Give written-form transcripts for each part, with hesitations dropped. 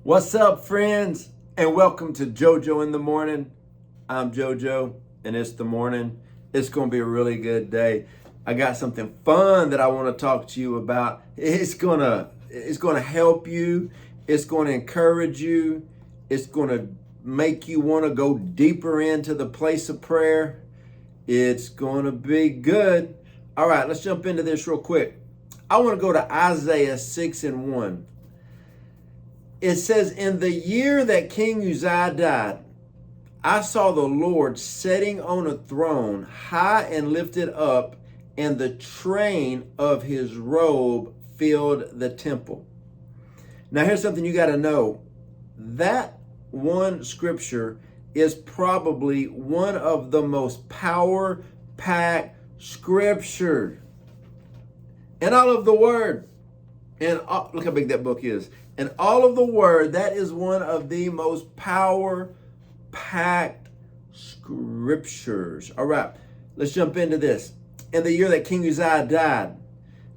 What's up, friends? And welcome to JoJo in the Morning. I'm JoJo, and it's the morning. It's going to be a really good day. I got something fun that I want to talk to you about. It's going to help you. It's going to encourage you. It's going to make you want to go deeper into the place of prayer. It's going to be good. All right, let's jump into this real quick. I want to go to Isaiah 6:1. It says, in the year that King Uzziah died, I saw the Lord sitting on a throne, high and lifted up, and the train of his robe filled the temple. Now, here's something you got to know. That one scripture is probably one of the most power-packed scriptures in all of the Word. And look how big that book is. And all of the Word, that is one of the most power-packed scriptures. All right, let's jump into this. In the year that King Uzziah died,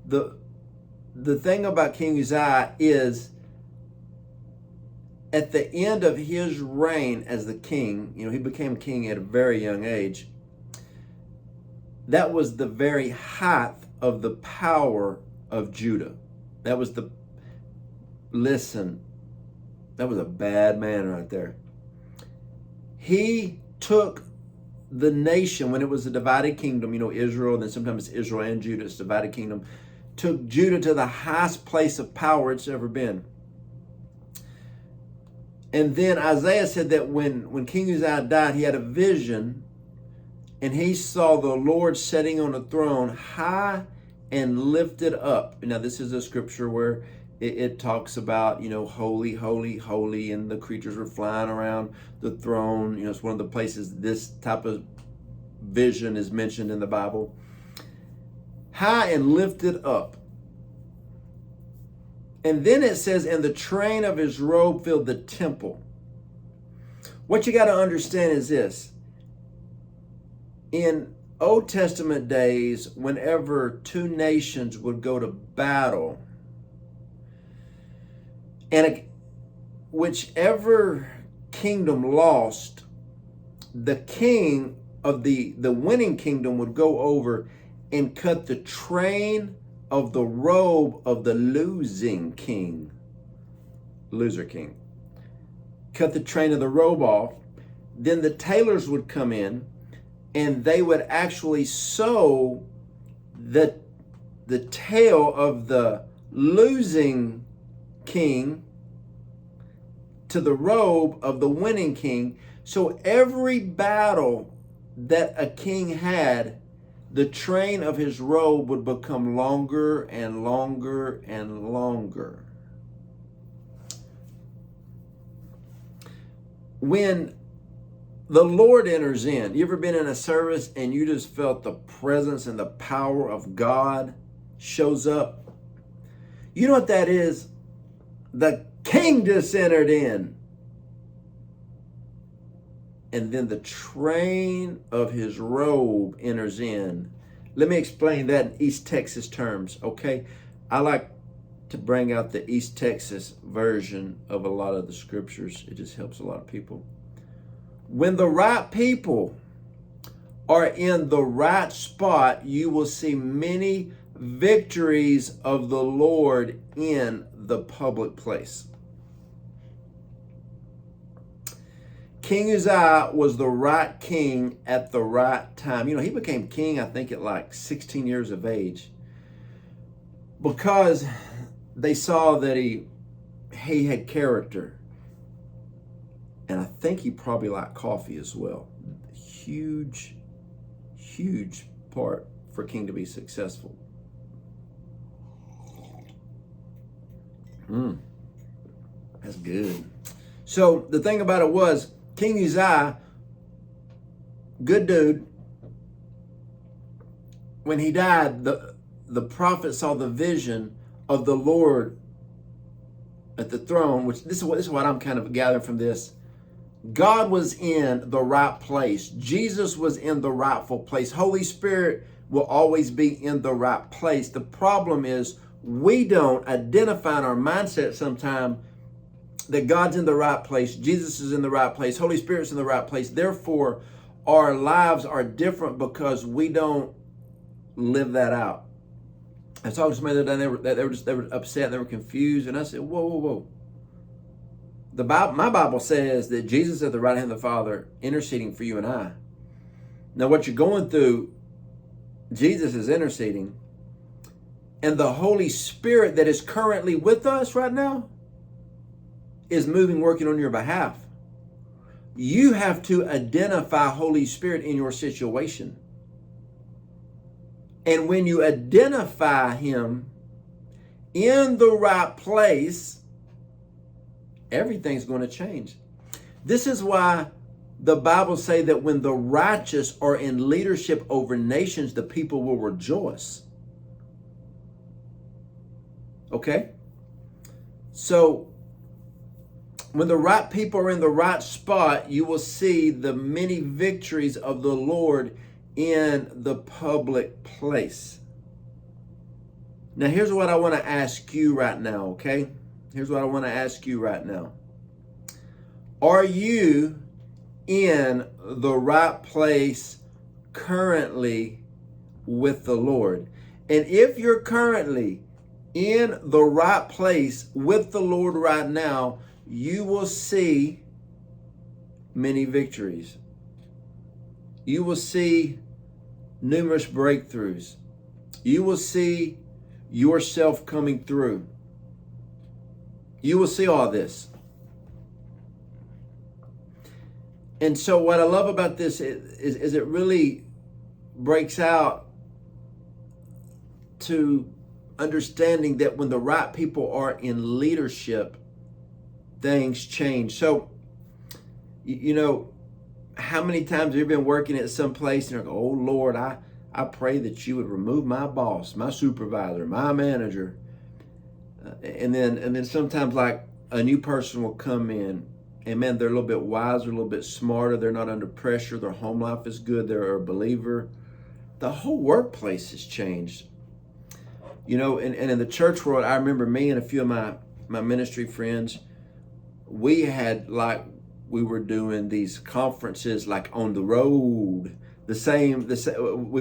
the thing about King Uzziah is at the end of his reign as the king, he became king at a very young age. That was the very height of the power of Judah. That was a bad man right there. He took the nation when it was a divided kingdom, Israel, and then sometimes it's Israel and Judah, it's a divided kingdom, took Judah to the highest place of power it's ever been. And then Isaiah said that when King Uzziah died, he had a vision, and he saw the Lord sitting on a throne, high and lifted up. Now, this is a scripture where it talks about, holy, holy, holy, and the creatures were flying around the throne. It's one of the places this type of vision is mentioned in the Bible. High and lifted up. And then it says, and the train of his robe filled the temple. What you got to understand is this. In Old Testament days, whenever two nations would go to battle, and whichever kingdom lost, the king of the winning kingdom would go over and cut the train of the robe of the loser king. Cut the train of the robe off. Then the tailors would come in, and they would actually sew the tail of the losing king to the robe of the winning king. So every battle that a king had, the train of his robe would become longer and longer and longer. When the Lord enters in, you ever been in a service and you just felt the presence and the power of God shows up? You know what that is? The king just entered in. And then the train of his robe enters in. Let me explain that in East Texas terms, okay? I like to bring out the East Texas version of a lot of the scriptures. It just helps a lot of people. When the right people are in the right spot, you will see many victories of the Lord in the public place. King Uzziah was the right king at the right time. He became king, I think, at like 16 years of age, because they saw that he had character. And I think he probably liked coffee as well. Huge, huge part for a king to be successful. That's good. So the thing about it was, King Uzziah, good dude. When he died, the prophet saw the vision of the Lord at the throne, which this is what I'm kind of gathering from this. God was in the right place. Jesus was in the rightful place. Holy Spirit will always be in the right place. The problem is we don't identify in our mindset sometimes that God's in the right place, Jesus is in the right place, Holy Spirit's in the right place. Therefore, our lives are different because we don't live that out. I was talking to somebody the other day, they were upset, they were confused, and I said, whoa, whoa, whoa. My Bible says that Jesus is at the right hand of the Father interceding for you and I. Now, what you're going through, Jesus is interceding, and the Holy Spirit that is currently with us right now is moving, working on your behalf. You have to identify Holy Spirit in your situation. And when you identify Him in the right place, everything's going to change. This is why the Bible says that when the righteous are in leadership over nations, the people will rejoice. Okay? So, when the right people are in the right spot, you will see the many victories of the Lord in the public place. Now, here's what I want to ask you right now, okay? Here's what I want to ask you right now. Are you in the right place currently with the Lord? And if you're currently in the right place with the Lord right now, you will see many victories. You will see numerous breakthroughs. You will see yourself coming through. You will see all this. And so what I love about this is it really breaks out to understanding that when the right people are in leadership, things change. So, you know, how many times have you been working at some place and you're like, oh Lord, I pray that you would remove my boss, my supervisor, my manager. And then sometimes like a new person will come in and man, they're a little bit wiser, a little bit smarter. They're not under pressure. Their home life is good. They're a believer. The whole workplace has changed. You know, and in the church world, I remember me and a few of my ministry friends, we were doing these conferences like on the road. We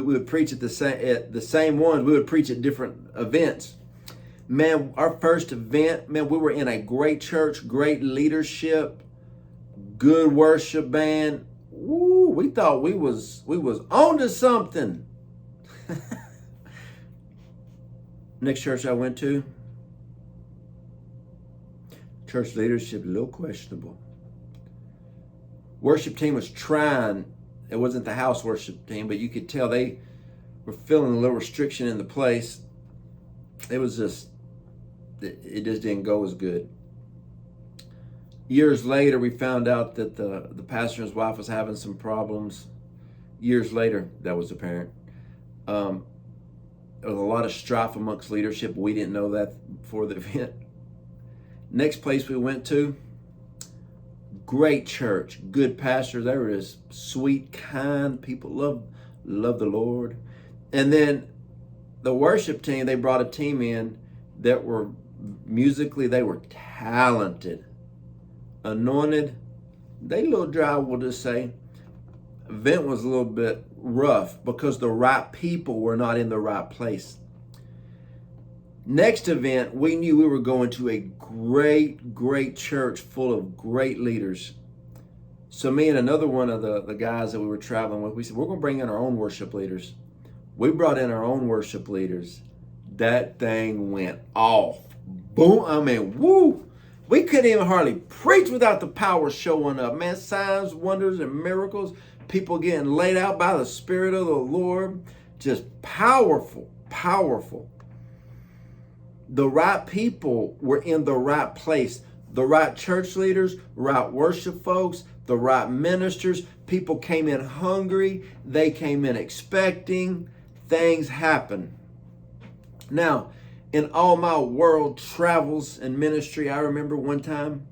would preach at the same ones. We would preach at different events. Man, our first event, man, we were in a great church, great leadership, good worship band. Woo, we thought we was on to something. Next church I went to, church leadership, a little questionable. Worship team was trying. It wasn't the house worship team, but you could tell they were feeling a little restriction in the place. It just didn't go as good. Years later, we found out that the pastor and his wife was having some problems. Years later, that was apparent. There was a lot of strife amongst leadership. We didn't know that before the event. Next place we went to, great church, good pastors. They were just sweet, kind people. Love the Lord. And then the worship team, they brought a team in that were musically, they were talented, anointed. They a little dry, we'll just say. Event was a little bit rough because the right people were not in the right place. Next event, we knew we were going to a great church full of great leaders. So me and another one of the guys that we were traveling with, we said, we're going to bring in our own worship leaders. We brought in our own worship leaders. That thing went off. Boom. I mean, woo. We couldn't even hardly preach without the power showing up. Man, signs, wonders, and miracles. People getting laid out by the Spirit of the Lord. Just powerful, powerful. The right people were in the right place. The right church leaders, right worship folks, the right ministers. People came in hungry. They came in expecting. Things happen. Now, in all my world travels and ministry, I remember one time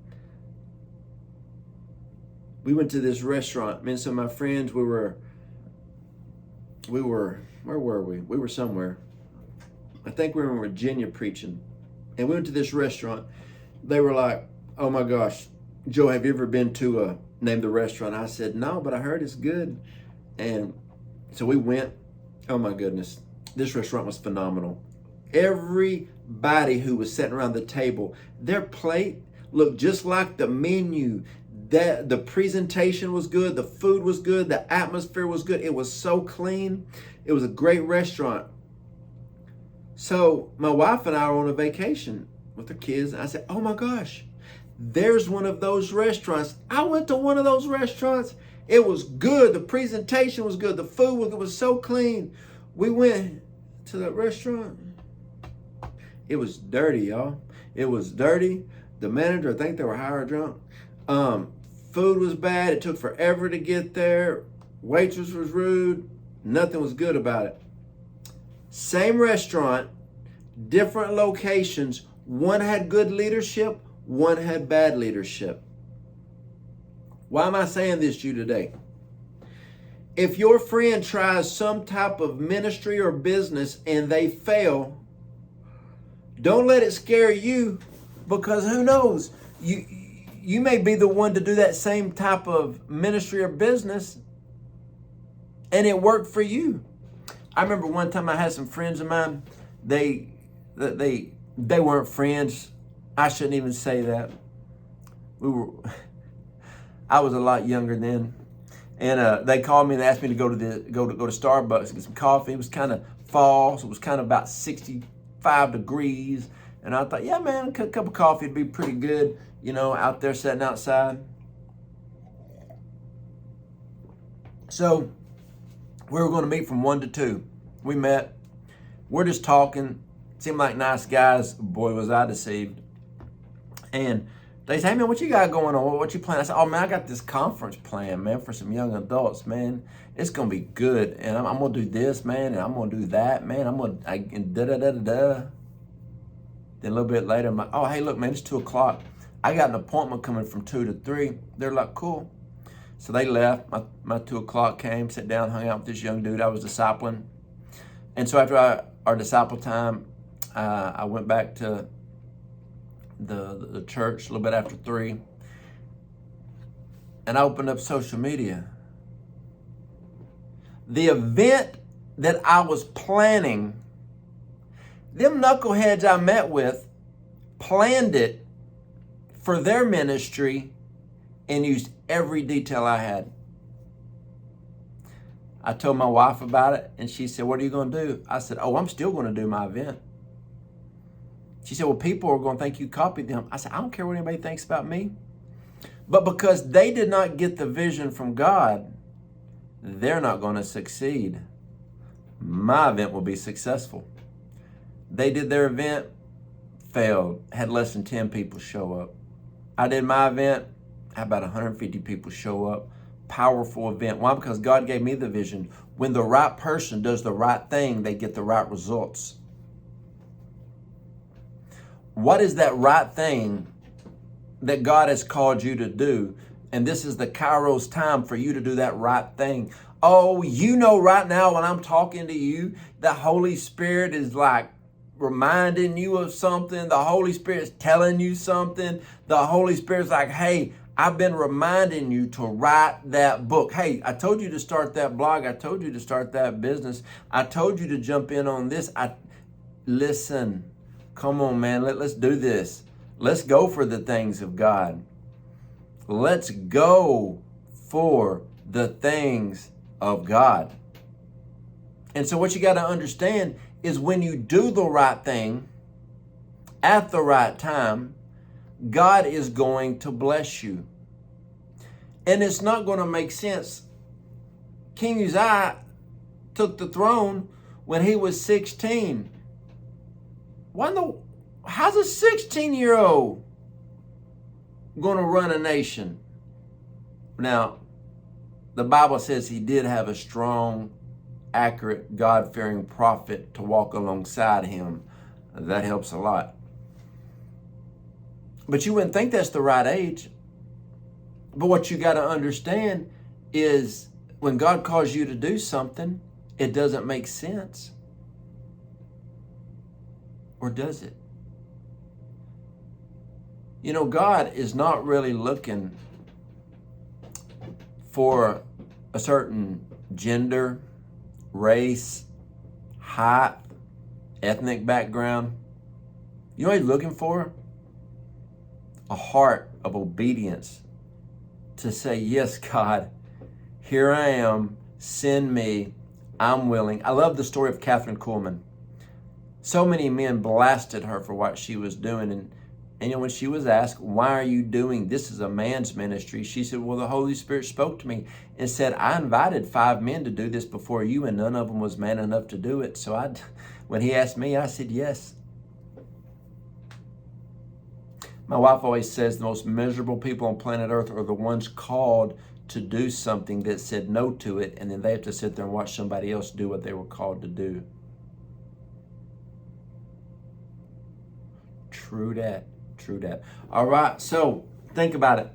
we went to this restaurant. Me and some of my friends, we were, where were we? We were somewhere. I think we were in Virginia preaching. And we went to this restaurant. They were like, oh my gosh, Joe, have you ever been to name the restaurant? I said, no, but I heard it's good. And so we went. Oh my goodness. This restaurant was phenomenal. Everybody who was sitting around the table, their plate looked just like the menu. The presentation was good. The food was good. The atmosphere was good. It was so clean. It was a great restaurant. So my wife and I were on a vacation with the kids. And I said, oh my gosh, there's one of those restaurants. I went to one of those restaurants. It was good. The presentation was good. The food was so clean. We went to that restaurant. It was dirty, y'all. It was dirty. The manager, I think they were high or drunk. Food was bad. It took forever to get there. Waitress was rude. Nothing was good about it. Same restaurant, different locations. One had good leadership. One had bad leadership. Why am I saying this to you today? If your friend tries some type of ministry or business and they fail, don't let it scare you, because who knows? You may be the one to do that same type of ministry or business and it worked for you. I remember one time I had some friends of mine. They weren't friends. I shouldn't even say that. I was a lot younger then. And they called me and asked me to go to Starbucks and get some coffee. It was kind of fall, so it was kind of about 65 degrees. And I thought, yeah, man, a cup of coffee would be pretty good, out there sitting outside. So we were going to meet from 1 to 2. We met. We're just talking. Seemed like nice guys. Boy, was I deceived. And they say, hey, man, what you got going on? What you planning? I said, oh, man, I got this conference planned, man, for some young adults, man. It's going to be good. And I'm going to do this, man, and I'm going to do that, man. Da-da-da-da-da. Then a little bit later, I'm like, oh, hey, look, man, it's 2 o'clock. I got an appointment coming from 2 to 3. They're like, cool. So they left. My 2 o'clock came, sat down, hung out with this young dude I was discipling. And so after our disciple time, I went back to the church a little bit after 3. And I opened up social media. The event that I was planning, them knuckleheads I met with planned it for their ministry and used every detail I had. I told my wife about it and she said, what are you going to do? I said, oh, I'm still going to do my event. She said, well, people are going to think you copied them. I said, I don't care what anybody thinks about me. But because they did not get the vision from God, they're not going to succeed. My event will be successful. They did their event, failed, had less than 10 people show up. I did my event, had about 150 people show up. Powerful event. Why? Because God gave me the vision. When the right person does the right thing, they get the right results. What is that right thing that God has called you to do? And this is the Kairos time for you to do that right thing. Oh, right now when I'm talking to you, the Holy Spirit is like reminding you of something. The Holy Spirit is telling you something. The Holy Spirit's like, hey, I've been reminding you to write that book. Hey, I told you to start that blog. I told you to start that business. I told you to jump in on this. Listen, come on, man. Let's do this. Let's go for the things of God. Let's go for the things of God. And so what you got to understand is when you do the right thing at the right time, God is going to bless you. And it's not going to make sense. King Uzziah took the throne when he was 16. How's a 16-year-old going to run a nation? Now, the Bible says he did have a strong, accurate, God-fearing prophet to walk alongside him. That helps a lot. But you wouldn't think that's the right age. But what you got to understand is when God calls you to do something, it doesn't make sense. Or does it? You know, God is not really looking for a certain gender, race, height, ethnic background. You know what he's looking for? A heart of obedience to say, yes, God, here I am, send me, I'm willing. I love the story of Catherine Kuhlman. So many men blasted her for what she was doing. And you know, when she was asked, why are you doing this is a man's ministry? She said, well, the Holy Spirit spoke to me and said, I invited 5 men to do this before you, and none of them was man enough to do it. So when he asked me, I said, yes. My wife always says the most miserable people on planet Earth are the ones called to do something that said no to it, and then they have to sit there and watch somebody else do what they were called to do. True that. True that. All right, so think about it.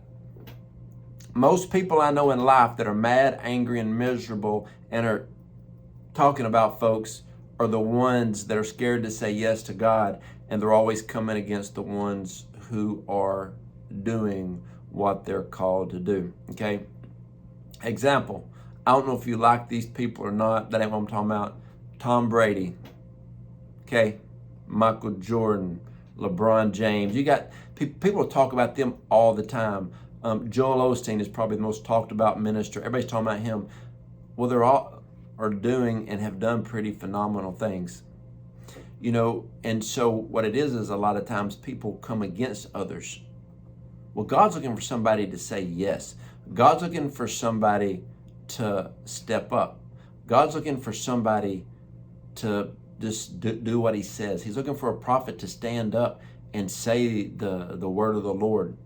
Most people I know in life that are mad, angry, and miserable and are talking about folks are the ones that are scared to say yes to God, and they're always coming against the ones who are doing what they're called to do. Okay? Example, I don't know if you like these people or not. That ain't what I'm talking about. Tom Brady. Okay? Michael Jordan. LeBron James. You got people talk about them all the time. Joel Osteen is probably the most talked about minister. Everybody's talking about him. Well, they're all are doing and have done pretty phenomenal things. You know, and so what it is a lot of times people come against others. Well, God's looking for somebody to say yes. God's looking for somebody to step up. God's looking for somebody to just do what he says. He's looking for a prophet to stand up and say the word of the Lord.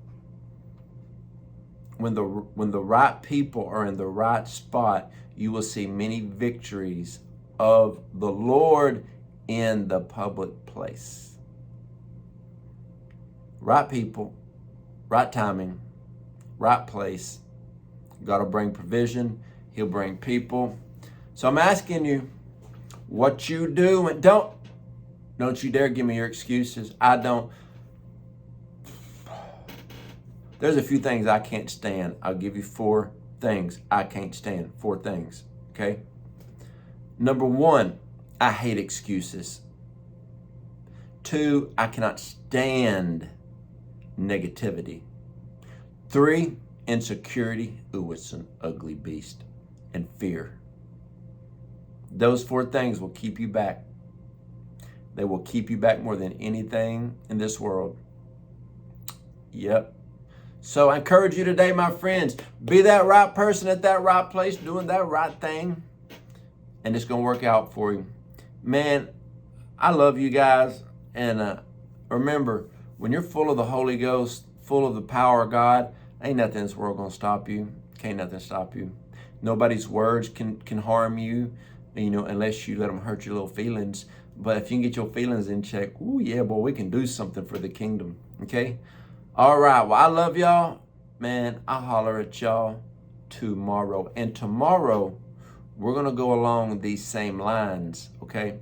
When the right people are in the right spot, you will see many victories of the Lord in the public place. Right people, right timing, right place. God will bring provision. He'll bring people. So I'm asking you, what you do, and don't you dare give me your excuses. I don't. There's a few things I can't stand. I'll give you 4 things I can't stand. 4 things, okay? Number 1, I hate excuses. 2, I cannot stand negativity. 3, insecurity. Ooh, it's an ugly beast. And fear. Those 4 things will keep you back. They will keep you back more than anything in this world. Yep. So I encourage you today, my friends, be that right person at that right place, doing that right thing, and it's going to work out for you. Man, I love you guys. And remember, when you're full of the Holy Ghost, full of the power of God, ain't nothing in this world going to stop you. Can't nothing stop you. Nobody's words can harm you. You know, unless you let them hurt your little feelings. But if you can get your feelings in check, ooh, yeah, boy, we can do something for the kingdom, okay? All right, well, I love y'all. Man, I'll holler at y'all tomorrow. And tomorrow, we're going to go along these same lines, okay?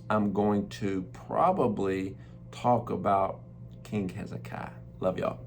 I'm going to probably talk about King Hezekiah. Love y'all.